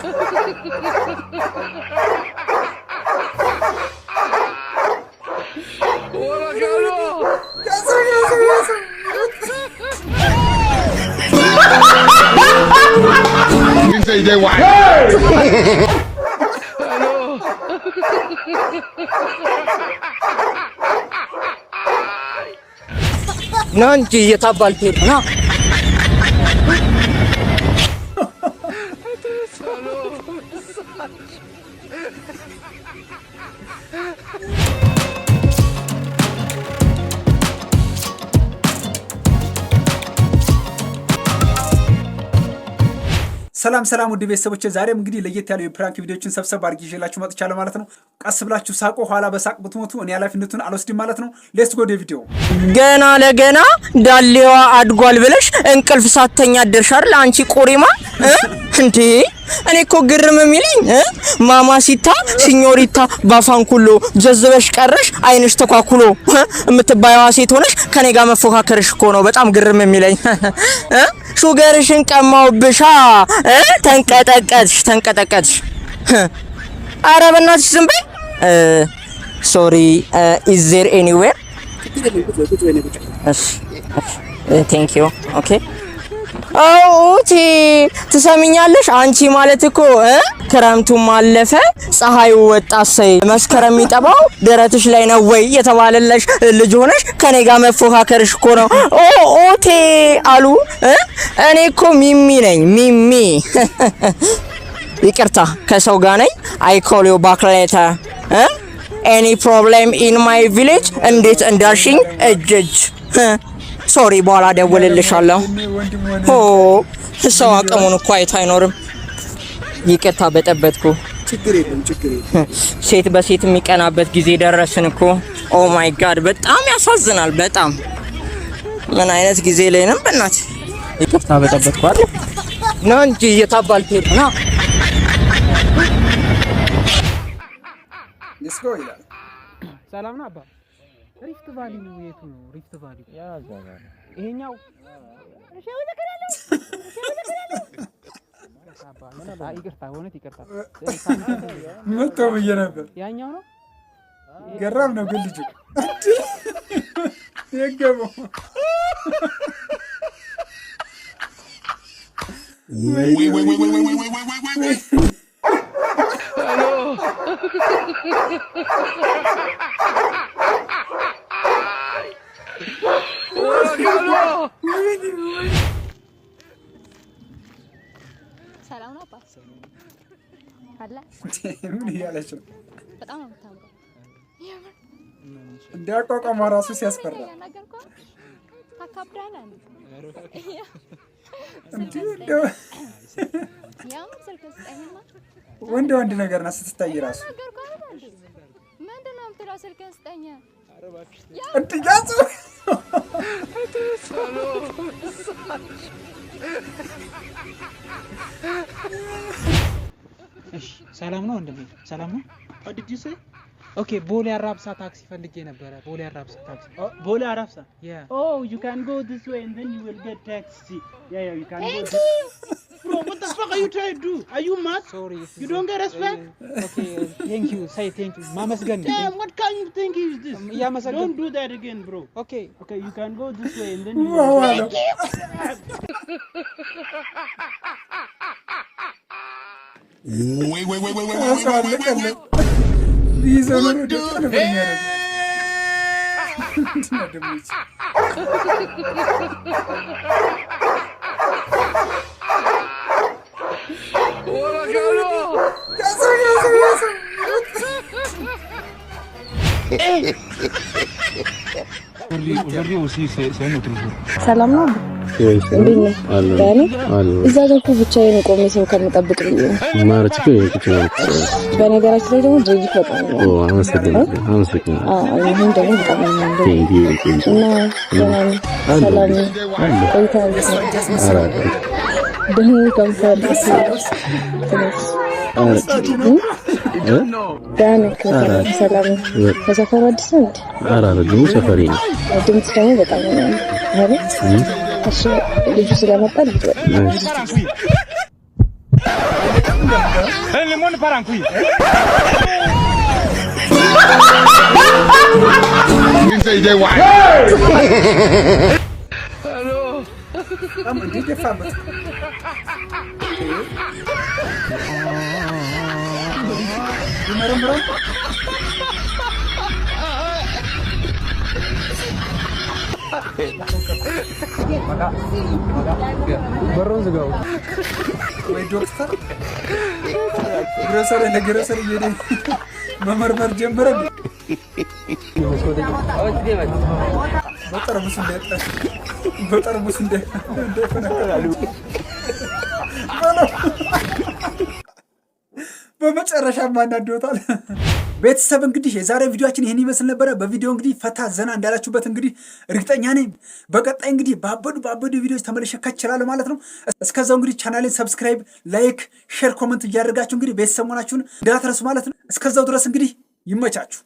You say they white. Nanti ya tabal firna. ሰላም ውድ ቤተሰቦች ዛሬም እንግዲህ ለየት ያለው የፕራንክ ቪዲዮችን ሰብሰብ አድርጌ ይዤላችሁ መጥቻለሁ ማለት ነው። ቀስ ብላችሁ ሳቆ ኋላ በሳቅ ብትሞቱ እኔ ኃላፊነቱን አልወስድም ማለት ነው። ሌትስ ጎ ቪዲዮ። ገና ለገና ዳሌዋ አድጓል ብለሽ እንቅልፍ ሳተኛ አደርሻል አንቺ ቆሪማ እንዴ? እኔ እኮ ግርም የሚልኝ ማማሲታ ሲኞሪታ ባፋንኩሎ ጀዝበሽ ቀረሽ አይንሽ ተኳኩሎ የምትባይዋ ሴት ሆነሽ ከኔ ጋር መፎካከርሽ እኮ ነው በጣም ግርም የሚለኝ። ሹገርሽን ቀማውብሻ ተንቀጠቀጥሽ። ኧረ በእናትሽ ዝም በይ። ሶሪ ኢዝ ዜር ኤኒዌር? ቴንክ ዩ ኦኬ። ኦቲ ትሰሚኛለሽ? አንቺ ማለት እኮ ክረምቱም አለፈ ፀሐዩ ወጣ ሰይ መስከረም የሚጠባው ደረትሽ ላይ ነው ወይ የተባለለሽ ልጅ ሆነሽ ከኔ ጋር መፎካከርሽ እኮ ነው። ኦቴ አሉ። እኔ እኮ ሚሚ ነኝ ሚሚ። ይቅርታ ከሰው ጋር ነኝ። አይ ኮል ዩ ባክ ሌተር ኤኒ ፕሮብሌም ኢን ማይ ቪሌጅ እንዴት እንዳልሽኝ እጅ ሶሪ በኋላ ደውልልሻለሁ። ሰው አቅሙን እኮ አይቶ አይኖርም። ይቅርታ በጠበጥኩ። ችግር የለም። ሴት በሴት የሚቀናበት ጊዜ ደረስን እኮ። ኦ ማይ ጋድ በጣም ያሳዝናል። በጣም ምን አይነት ጊዜ ላይ ነን በእናትህ። ይቅርታ በጠበጥኩ አይደል ነው እንጂ የታባልክ ሄድና ሌትስ ጎ ይላል። ሰላም ነው አባ። ሪፍት ቫሊ ነው የቱ ነው? ሪፍት ቫሊ ያዛጋ ይሄኛው ይቅርታ ሆነት ይቅርታ መቶ ብዬ ነበር። ያኛው ነው ገራም ነው ግን ልጁ የገባው ሰላም ነው አባ። አላ ምን ያለች ነው? በጣም ነው የምታምረው። እንዲያቋቋም ራሱ ሲያስፈራ ታካብዳላ ወንድ ነገር ነው ስትታይ ራሱ ምንድነው የምትለው? ስልክህን ስጠኝ። እንጥያጹ እሺ ሰላም ነው ወንድሜ? ሰላም ነው? What did you say? Okay, ቦሌ አራብሳ ታክሲ ፈልጌ ነበር። ቦሌ አራብሳ ታክሲ. ቦሌ አራብሳ? Yeah. Oh, you can go this way and then you will get taxi. Yeah, you can go this. Bro, what the fuck are you trying to do? Are you mad? Sorry. You don't get respect? Okay, thank you. Say thank you. ማመስገን ነው. Damn, what kind of thing is this? Don't do that again, bro. Okay, you can go this way and then you will get Wait. These are not the ሰላም ነው እዛ ጋር እኮ ብቻዬን ቆሜ ሰው ከምጠብቅ ማለት ነው። በነገራችን ላይ ደግሞ ድርጅት በጣም ነው። አመሰግናለሁ። ይሄን ደግሞ በጣም ነው እና ሰላም ደህና ከምፈልስ ሰላም ከሰፈር አዲስ ነው። ግን ሰፈሬ ነው። ድምጽ ደግሞ በጣም ነው ማለት እሺ ልጅ ስለመጣ ልጅ ሊሞን ፓራንኩይ You say they white. Am እንዴት ደፋበት ይመረምረው በሮን ዝጋው ወይ ዶክተር ግሮሰር ለግሮሰር ይሄድ መመርመር ጀመረ በጠርሙስ እንደፈነከራሉ በመጨረሻ ማናዶታል። ቤተሰብ እንግዲህ የዛሬ ቪዲዮአችን ይሄን ይመስል ነበር። በቪዲዮ እንግዲህ ፈታ ዘና እንዳላችሁበት እንግዲህ እርግጠኛ ነኝ። በቀጣይ እንግዲህ ባበዱ ቪዲዮዎች ተመልሼ እችላለሁ ማለት ነው። እስከዛው እንግዲህ ቻናሌን ሰብስክራይብ፣ ላይክ፣ ሼር፣ ኮሜንት እያደረጋችሁ እንግዲህ ቤተሰብ መሆናችሁን እንዳትረሱ ማለት ነው። እስከዛው ድረስ እንግዲህ ይመቻችሁ።